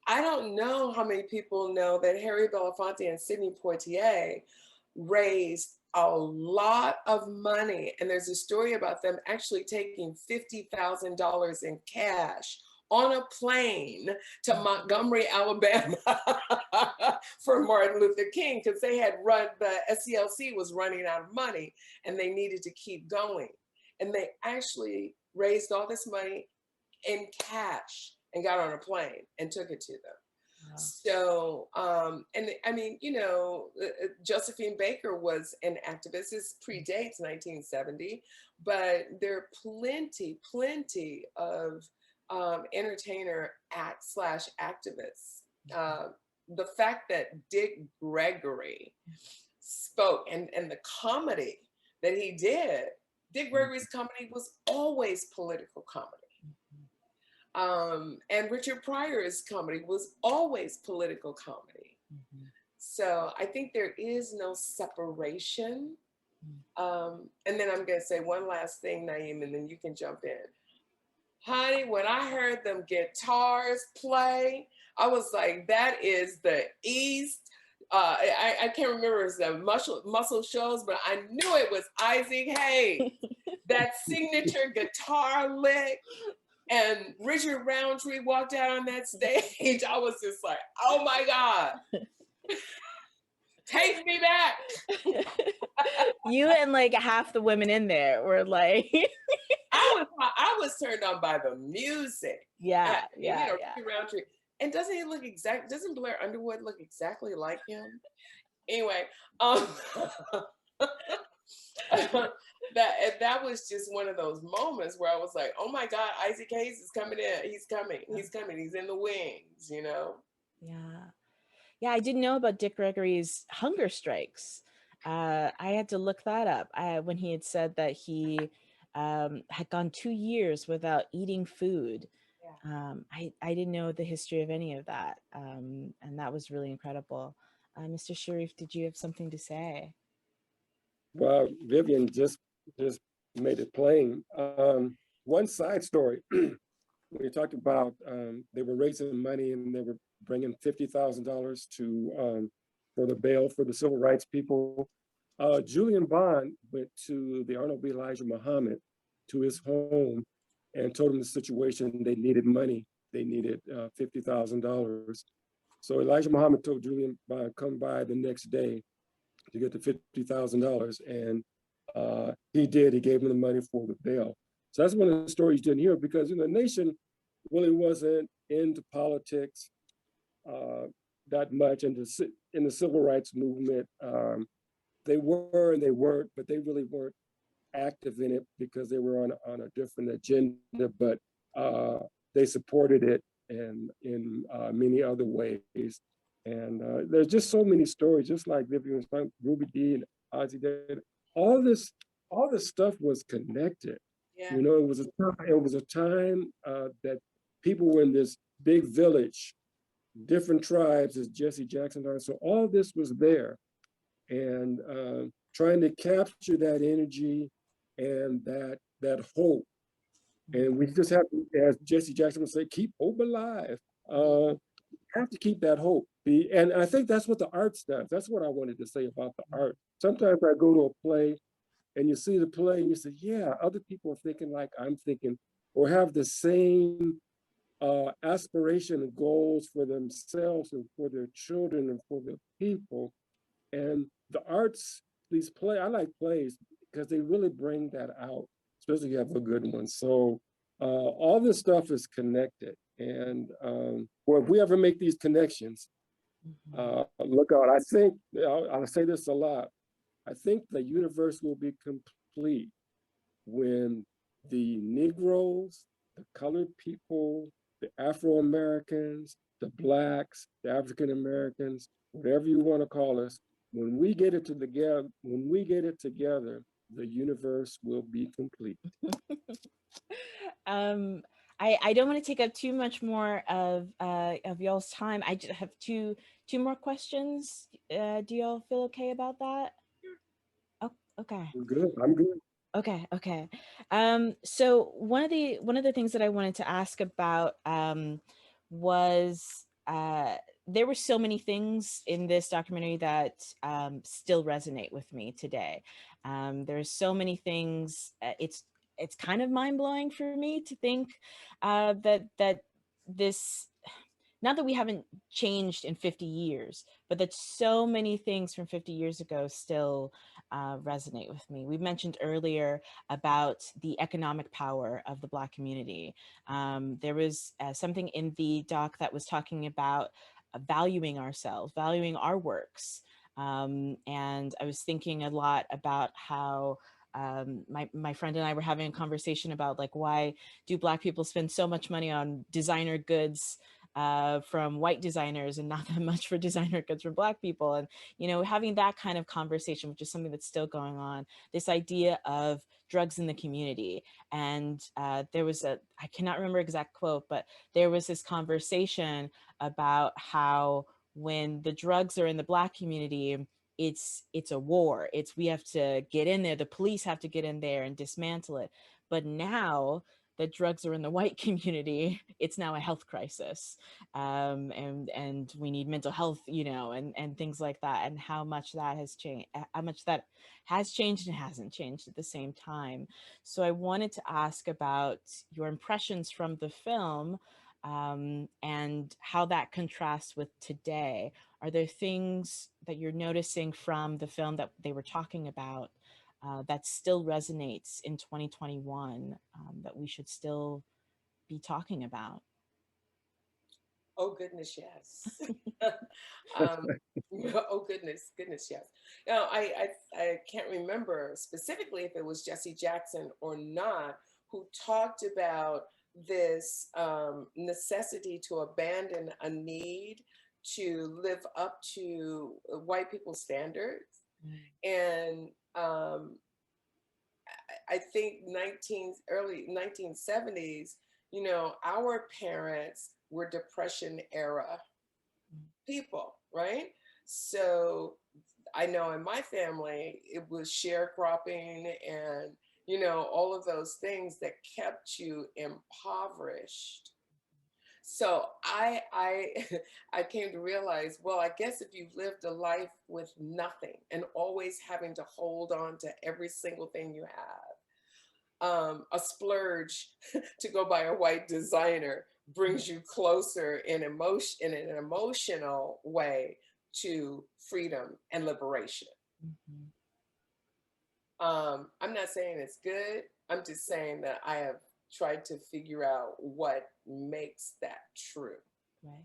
I don't know how many people know that Harry Belafonte and Sidney Poitier raised a lot of money. And there's a story about them actually taking $50,000 in cash on a plane to Montgomery, Alabama for Martin Luther King, because they had the SCLC was running out of money and they needed to keep going. And they actually raised all this money in cash and got on a plane and took it to them. Wow. So, and I mean, Josephine Baker was an activist. This predates 1970, but there are plenty of entertainer activists. The fact that Dick Gregory spoke and the comedy that he did, Dick Gregory's comedy was always political comedy. And Richard Pryor's comedy was always political comedy. Mm-hmm. So I think there is no separation. And then I'm going to say one last thing, Naeem, and then you can jump in. Honey, when I heard them guitars play, I was like, that is the East. I can't remember if it was the Muscle Shoals, but I knew it was Isaac Hayes. That signature guitar lick. And Richard Roundtree walked out on that stage. I was just like, oh my God, take me back. You and like half the women in there were like, I was turned on by the music. Yeah. Richard Roundtree. And doesn't he look doesn't Blair Underwood look exactly like him? Anyway, that was just one of those moments where I was like, oh my God, Isaac Hayes is coming in. He's coming. He's in the wings, Yeah, I didn't know about Dick Gregory's hunger strikes. I had to look that up. When he had said that he had gone 2 years without eating food. Yeah. I didn't know the history of any of that. And that was really incredible. Mr. Shareef, did you have something to say? Well, Vivian just made it plain. One side story, we talked about they were raising money and they were bringing $50,000 to for the bail for the civil rights people. Julian Bond went to the Honorable Elijah Muhammad to his home and told him the situation. They needed money. They needed $50,000. So Elijah Muhammad told Julian Bond, come by the next day. to get the $50,000. And he did. He gave him the money for the bail. So that's one of the stories you didn't hear, because the nation really wasn't into politics that much. And in the civil rights movement, they were and they weren't, but they really weren't active in it because they were on a different agenda. But they supported it and in many other ways. And there's just so many stories, just like Vivian was talking, Ruby D and Ozzy did. All this stuff was connected. Yeah. It was a time that people were in this big village, different tribes, as Jesse Jackson does. So all this was there, and trying to capture that energy and that hope. And we just have to, as Jesse Jackson would say, keep hope alive. Have to keep that hope. And I think that's what the arts does. That's what I wanted to say about the art. Sometimes I go to a play and you see the play and you say, yeah, other people are thinking like I'm thinking, or have the same aspiration and goals for themselves and for their children and for their people. And the arts, I like plays because they really bring that out, especially if you have a good one. So all this stuff is connected. And well, if we ever make these connections, look out. I think, I'll say this a lot, I think the universe will be complete when the Negroes, the colored people, the Afro-Americans, the Blacks, the African-Americans, whatever you want to call us, when we get it together, the universe will be complete. I don't want to take up too much more of y'all's time. I just have two more questions. Do y'all feel okay about that? Oh, okay. We're good. I'm good. Okay. So one of the things that I wanted to ask about was there were so many things in this documentary that still resonate with me today. There's so many things. It's kind of mind blowing for me to think that this. Not that we haven't changed in 50 years, but that so many things from 50 years ago still resonate with me. We mentioned earlier about the economic power of the Black community. There was something in the doc that was talking about valuing ourselves, valuing our works. And I was thinking a lot about how my friend and I were having a conversation about like, why do Black people spend so much money on designer goods from white designers and not that much for designer goods for Black people? And, having that kind of conversation, which is something that's still going on, this idea of drugs in the community. And there was I cannot remember exact quote, but there was this conversation about how when the drugs are in the Black community, it's a war. We have to get in there. The police have to get in there and dismantle it. But now that drugs are in the white community, it's now a health crisis. And we need mental health, and things like that, and how much that has changed, and hasn't changed at the same time. So I wanted to ask about your impressions from the film, and how that contrasts with today. Are there things that you're noticing from the film that they were talking about that still resonates in 2021, that we should still be talking about? Oh goodness, yes. Oh goodness, yes. Now I can't remember specifically if it was Jesse Jackson or not who talked about this necessity to abandon a need to live up to white people's standards. And I think early 1970s, our parents were Depression era people, right? So I know in my family, it was sharecropping and, all of those things that kept you impoverished. So I I came to realize, well, I guess if you've lived a life with nothing and always having to hold on to every single thing you have, a splurge to go buy a white designer brings you closer in an emotional way to freedom and liberation. Mhm. I'm not saying it's good. I'm just saying that I have tried to figure out what makes that true. Right.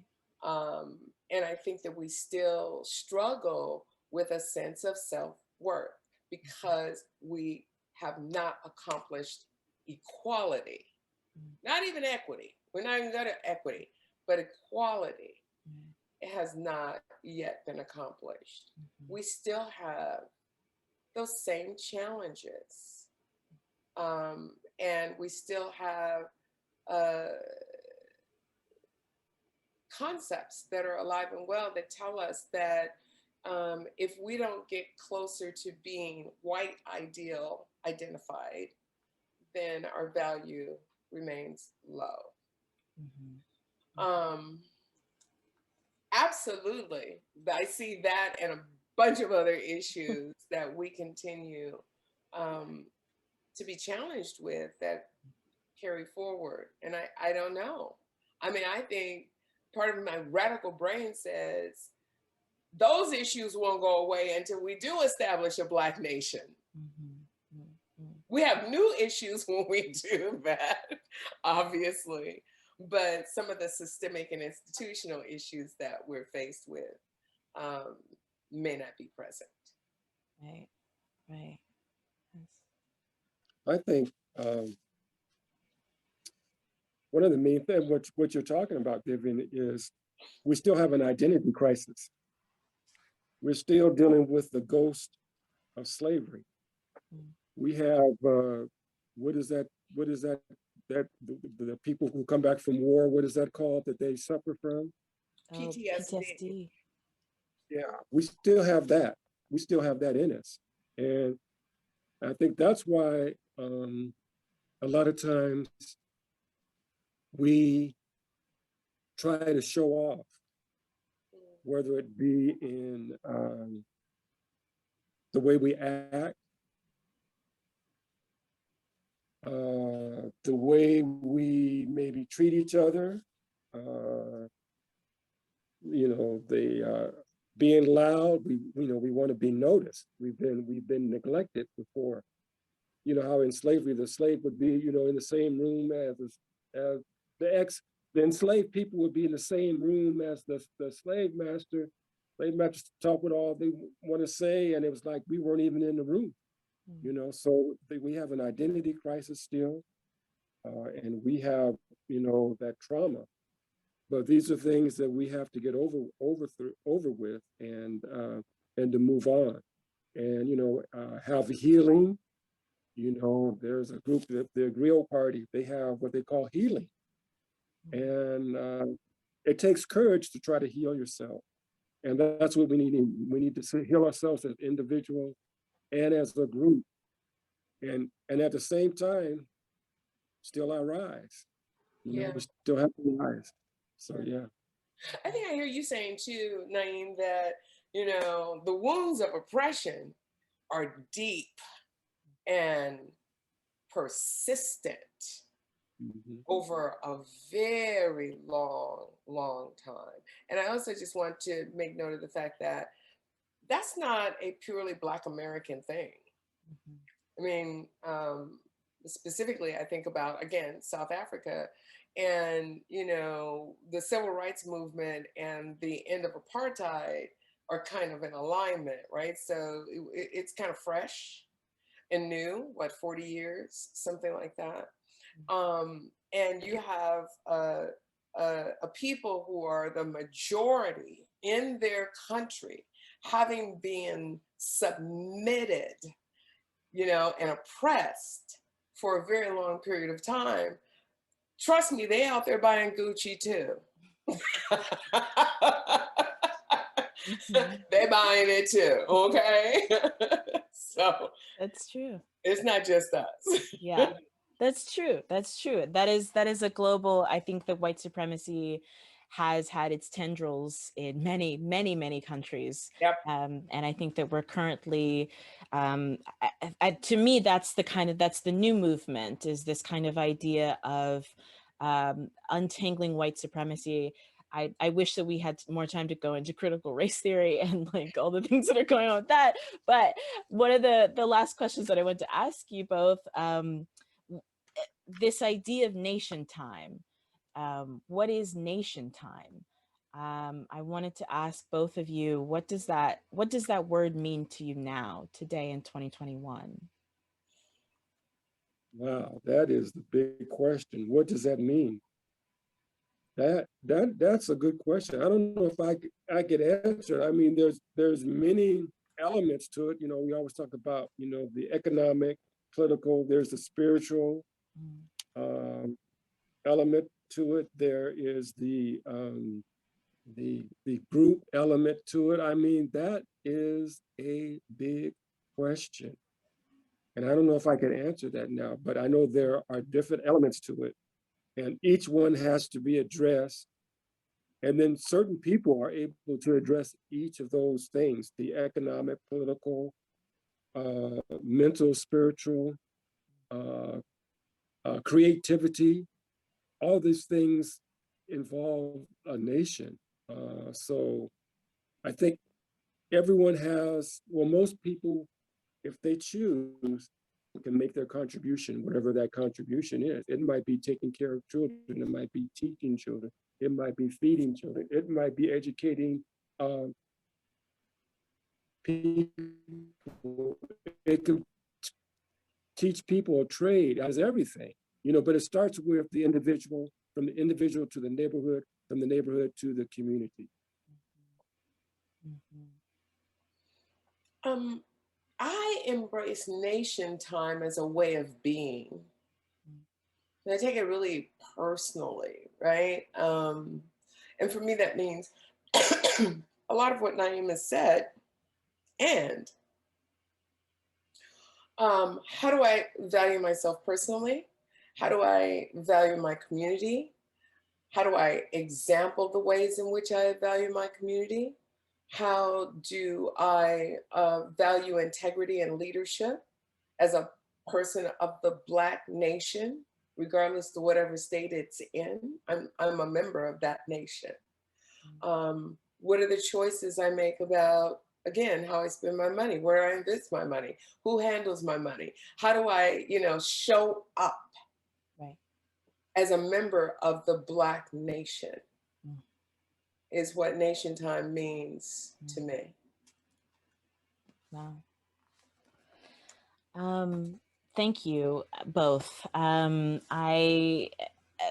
And I think that we still struggle with a sense of self-worth because we have not accomplished equality, not even equity. We're not even going to equity, but equality. It has not yet been accomplished. We still have those same challenges. And we still have concepts that are alive and well that tell us that if we don't get closer to being white ideal identified, then our value remains low. Absolutely. I see that and a bunch of other issues that we continue to be challenged with that carry forward. And I don't know. I mean, I think part of my radical brain says those issues won't go away until we do establish a Black nation. We have new issues when we do that, obviously, but some of the systemic and institutional issues that we're faced with may not be present. Right, right. Yes. I think one of the main things, what you're talking about, Vivian, is we still have an identity crisis. We're still dealing with the ghost of slavery. We have, what is that, that the people who come back from war, what is that called that they suffer from? PTSD. Yeah, we still have that. We still have that in us. And I think that's why a lot of times we try to show off, whether it be in the way we act, the way we maybe treat each other, you know, being loud. We want to be noticed. We've been neglected before. You know how in slavery the slave would be, you know, in the same room as the enslaved people would be in the same room as the slave master. Slave master talk what all they want to say, and it was like we weren't even in the room. You know, so we have an identity crisis still, and we have, you know, that trauma. But these are things that we have to get over with, and to move on, and you know, have healing. You know, there's a group, the Griot Party. They have what they call healing, and it takes courage to try to heal yourself, and that's what we need. We need to heal ourselves as individuals and as a group. And at the same time, still I rise. You know, we still have to rise. So yeah. I think I hear you saying too, Naeem, that, you know, the wounds of oppression are deep and persistent over a very long time. And I also just want to make note of the fact that that's not a purely Black American thing. I mean, specifically, I think about, again, South Africa and, you know, the civil rights movement and the end of apartheid are kind of in alignment, right? So it's kind of fresh and new, what, 40 years, something like that. And you have a people who are the majority in their country having been submitted, you know, and oppressed for a very long period of time. Trust me, they out there buying Gucci too. They buying it too, okay? So that's true. It's not just us. Yeah, that's true. That's true. That is a global, I think that white supremacy has had its tendrils in many countries. Yep. And I think that we're currently, to me, that's the new movement, is this kind of idea of untangling white supremacy. I wish that we had more time to go into critical race theory and like all the things that are going on with that. But one of the last questions that I want to ask you both, this idea of nation time, what is nation time? I wanted to ask both of you, what does that word mean to you now, today in 2021? Wow, that is the big question. What does that mean? That's a good question. I don't know if I could answer it. I mean, there's many elements to it. You know, we always talk about, you know, the economic, political, there's the spiritual um, element to it. There is the group element to it. I mean, that is a big question. And I don't know if I can answer that now, but I know there are different elements to it. And each one has to be addressed. And then certain people are able to address each of those things, the economic, political, mental, spiritual, creativity. All these things involve a nation. So I think everyone has, well, most people, if they choose, can make their contribution, whatever that contribution is. It might be taking care of children, it might be teaching children, it might be feeding children, it might be educating people. It can teach people a trade, as everything, you know, but it starts with the individual, from the individual to the neighborhood, from the neighborhood to the community. I embrace nation time as a way of being. And I take it really personally, right? And for me, that means a lot of what Naeem has said. And how do I value myself personally? How do I value my community? How do I example the ways in which I value my community? How do I value integrity and leadership as a person of the Black nation, regardless of whatever state it's in? I'm a member of that nation. What are the choices I make about, again, how I spend my money, where I invest my money, who handles my money? How do I, show up as a member of the Black nation is what nation time means to me. Wow. Thank you both.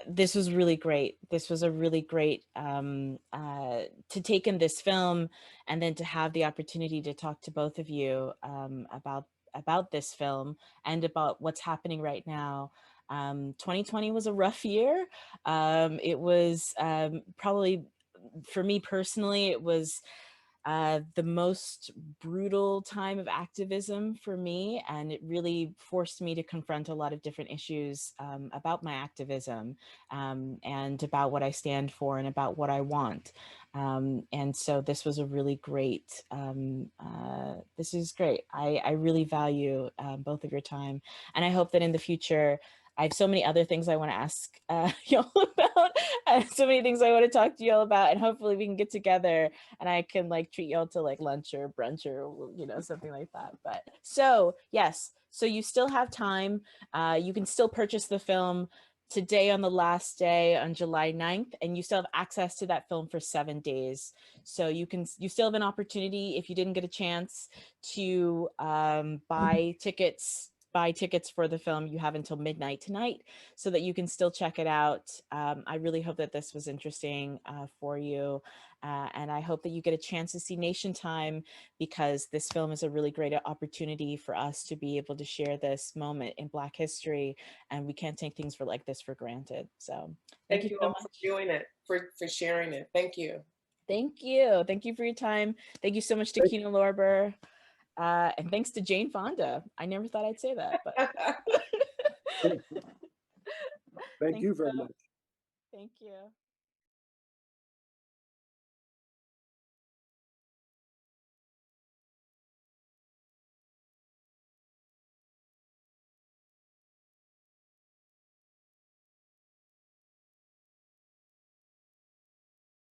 This was really great. This was a really great to take in this film, and then to have the opportunity to talk to both of you about this film and about what's happening right now. 2020 was a rough year. It was probably, for me personally, it was the most brutal time of activism for me, and it really forced me to confront a lot of different issues about my activism, and about what I stand for and about what I want. And so this was a really great, this is great. I really value both of your time, and I hope that in the future, I have so many other things I want to ask y'all about, and so many things I want to talk to y'all about, and hopefully we can get together and I can like treat y'all to like lunch or brunch or, something like that. But so yes, so you still have time. You can still purchase the film today on the last day on July 9th, and you still have access to that film for 7 days. So you still have an opportunity, if you didn't get a chance to buy tickets for the film. You have until midnight tonight so that you can still check it out. I really hope that this was interesting for you. And I hope that you get a chance to see Nationtime, because this film is a really great opportunity for us to be able to share this moment in Black history. And we can't take things like this for granted. So thank you all for doing it, for sharing it. Thank you. Thank you. Thank you for your time. Thank you so much to Kina Lorber. And thanks to Jane Fonda. I never thought I'd say that, but Thank you very much. Thank you.